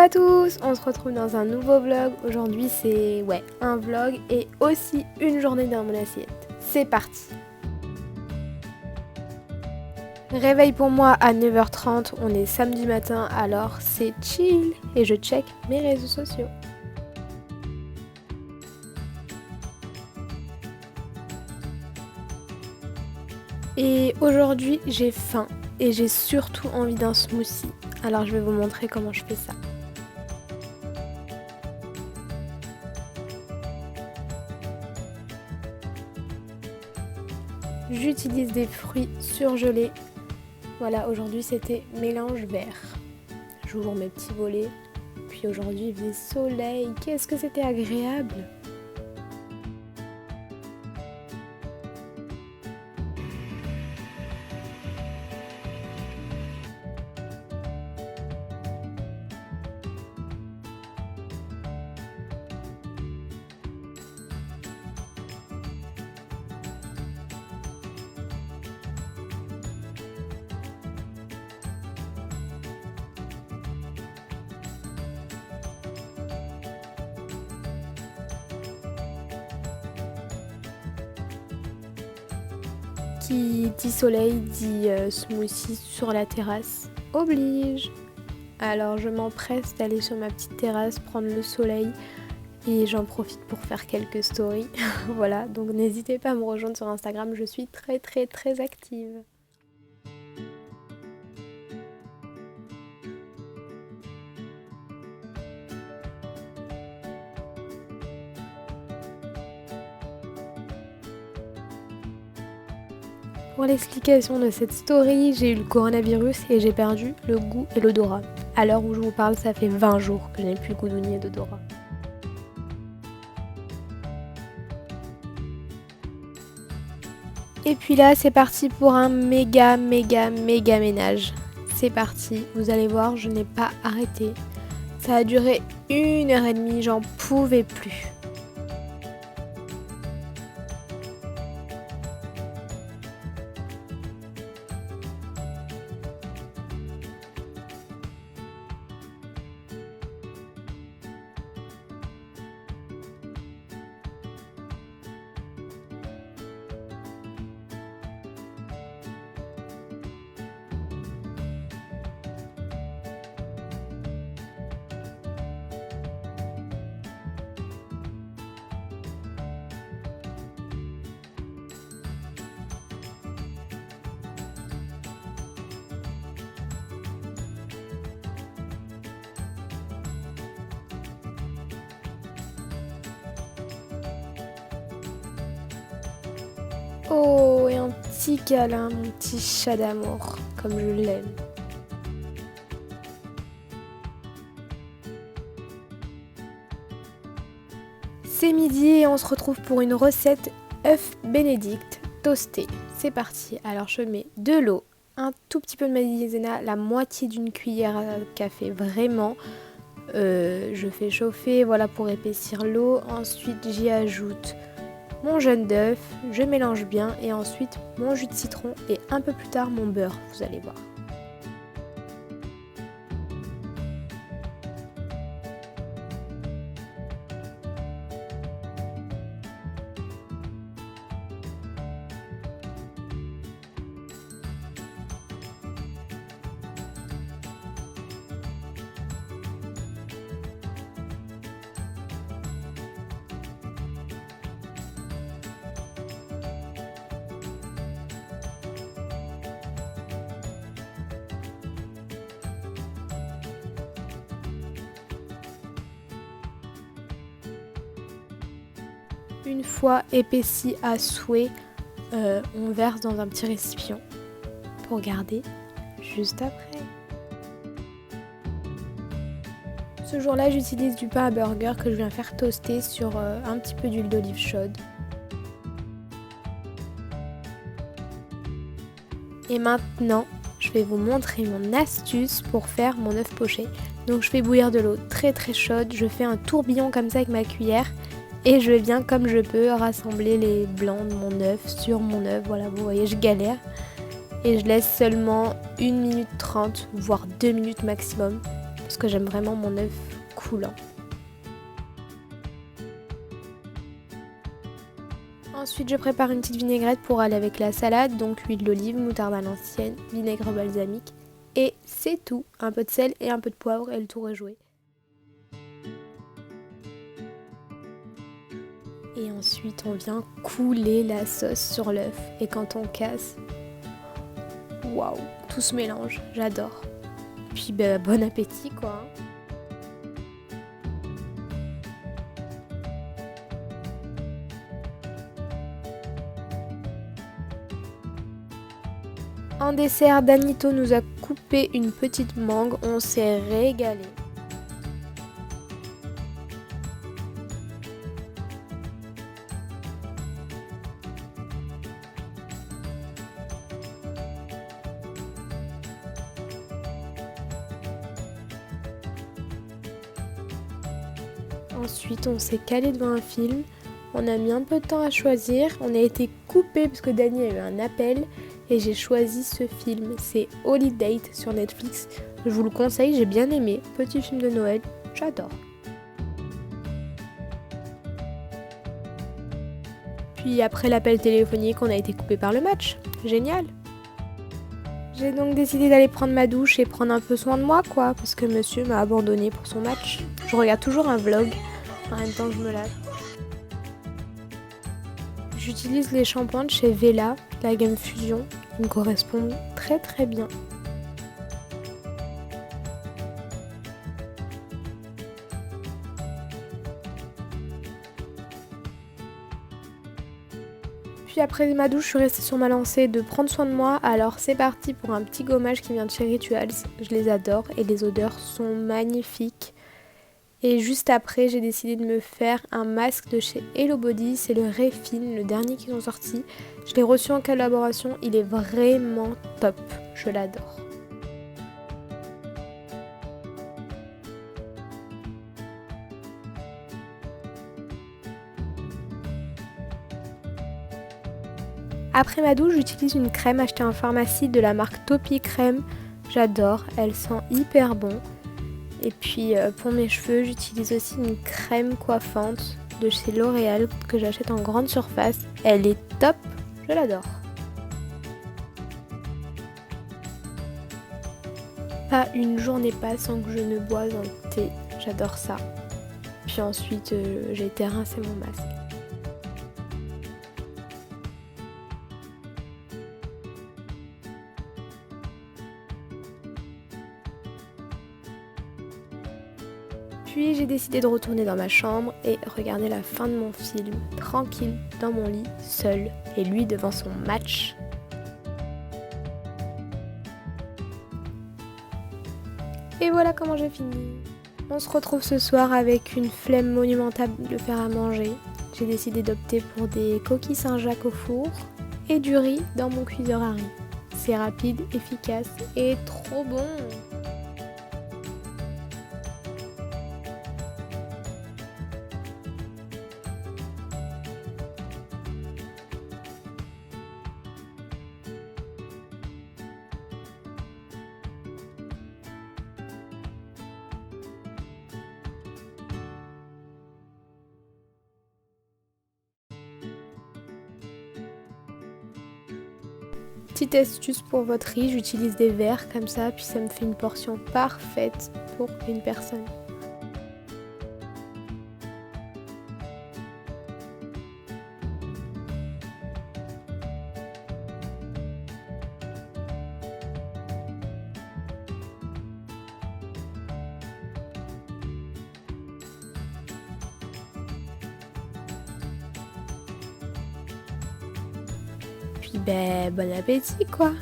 à tous, on se retrouve dans un nouveau vlog. Aujourd'hui c'est un vlog et aussi une journée dans mon assiette. C'est parti. Réveil pour moi à 9h30, on est samedi matin alors c'est chill et je check mes réseaux sociaux. Et aujourd'hui j'ai faim et j'ai surtout envie d'un smoothie. Alors je vais vous montrer comment je fais ça. J'utilise des fruits surgelés. Voilà, aujourd'hui c'était mélange vert. J'ouvre mes petits volets. Puis aujourd'hui il faisait soleil. Qu'est-ce que c'était agréable! Qui dit soleil dit smoothie sur la terrasse oblige. Alors je m'empresse d'aller sur ma petite terrasse prendre le soleil et j'en profite pour faire quelques stories. Voilà, donc n'hésitez pas à me rejoindre sur Instagram, je suis très active. Pour l'explication de cette story, j'ai eu le coronavirus et j'ai perdu le goût et l'odorat. À l'heure où je vous parle, ça fait 20 jours que je n'ai plus le goût ni d'odorat. Et puis là, c'est parti pour un méga ménage. C'est parti, vous allez voir, je n'ai pas arrêté. Ça a duré 1h30, j'en pouvais plus. Oh, et un petit câlin, mon petit chat d'amour, comme je l'aime. C'est midi et on se retrouve pour une recette œuf bénédicte toasté. C'est parti, alors je mets de l'eau, un tout petit peu de maïzena, la moitié d'une cuillère à café, vraiment. Je fais chauffer, voilà, pour épaissir l'eau. Ensuite j'y ajoute mon jaune d'œuf, je mélange bien et ensuite mon jus de citron et un peu plus tard mon beurre, vous allez voir. Une fois épaissi à souhait, on verse dans un petit récipient pour garder juste après. Ce jour-là, j'utilise du pain à burger que je viens faire toaster sur un petit peu d'huile d'olive chaude. Et maintenant, je vais vous montrer mon astuce pour faire mon œuf poché. Donc je fais bouillir de l'eau très chaude, je fais un tourbillon comme ça avec ma cuillère. Et je viens comme je peux rassembler les blancs de mon œuf sur mon œuf. Voilà, vous voyez, je galère. Et je laisse seulement 1 minute 30, voire 2 minutes maximum. Parce parce que j'aime vraiment mon œuf coulant. Ensuite, je prépare une petite vinaigrette pour aller avec la salade, donc huile d'olive, moutarde à l'ancienne, vinaigre balsamique. Et c'est tout, un peu de sel et un peu de poivre et le tour est joué. Et ensuite, on vient couler la sauce sur l'œuf. Et quand on casse, waouh, tout se mélange, j'adore. Puis bon appétit quoi. En dessert, Danito nous a coupé une petite mangue, on s'est régalé. Ensuite, on s'est calé devant un film. On a mis un peu de temps à choisir. On a été coupé parce que Dany a eu un appel et j'ai choisi ce film. C'est Holiday sur Netflix. Je vous le conseille, j'ai bien aimé. Petit film de Noël, j'adore. Puis après l'appel téléphonique, on a été coupé par le match. Génial. J'ai donc décidé d'aller prendre ma douche et prendre un peu soin de moi, quoi, parce que monsieur m'a abandonné pour son match. Je regarde toujours un vlog en même temps que je me lave. J'utilise les shampoings de chez Vela, la gamme Fusion. Ils me correspondent très très bien. Puis après ma douche, je suis restée sur ma lancée de prendre soin de moi. Alors c'est parti pour un petit gommage qui vient de chez Rituals. Je les adore et les odeurs sont magnifiques. Et juste après, j'ai décidé de me faire un masque de chez Hello Body. C'est le Refine, le dernier qu'ils ont sorti. Je l'ai reçu en collaboration. Il est vraiment top. Je l'adore. Après ma douche, j'utilise une crème achetée en pharmacie de la marque Topi Crème. J'adore, elle sent hyper bon. Et puis pour mes cheveux, j'utilise aussi une crème coiffante de chez L'Oréal que j'achète en grande surface. Elle est top, je l'adore. Pas une journée passe sans que je ne boise un thé, j'adore ça. Puis ensuite, j'ai été rincer mon masque. Puis j'ai décidé de retourner dans ma chambre et regarder la fin de mon film, tranquille, dans mon lit, seule, et lui devant son match. Et voilà comment j'ai fini. On se retrouve ce soir avec une flemme monumentale de faire à manger. J'ai décidé d'opter pour des coquilles Saint-Jacques au four et du riz dans mon cuiseur à riz. C'est rapide, efficace et trop bon! Petite astuce pour votre riz, j'utilise des verres comme ça, puis ça me fait une portion parfaite pour une personne. Puis bon appétit quoi.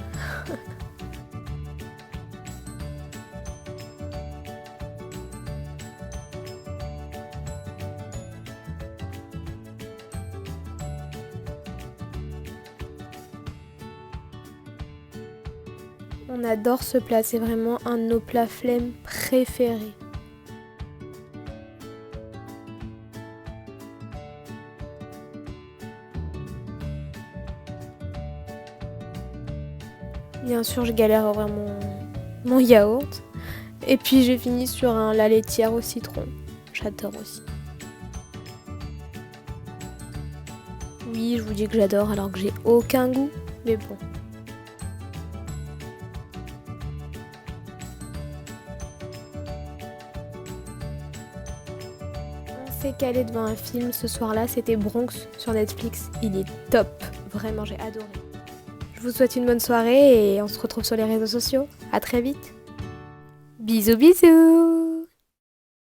On adore ce plat, c'est vraiment un de nos plats flemme préférés. Bien sûr, je galère à ouvrir mon yaourt. Et puis j'ai fini sur un la laitière au citron. J'adore aussi. Oui, je vous dis que j'adore alors que j'ai aucun goût, mais bon. On s'est calé devant un film ce soir-là, c'était Bronx sur Netflix. Il est top, vraiment j'ai adoré. Je vous souhaite une bonne soirée et on se retrouve sur les réseaux sociaux. À très vite. Bisous bisous.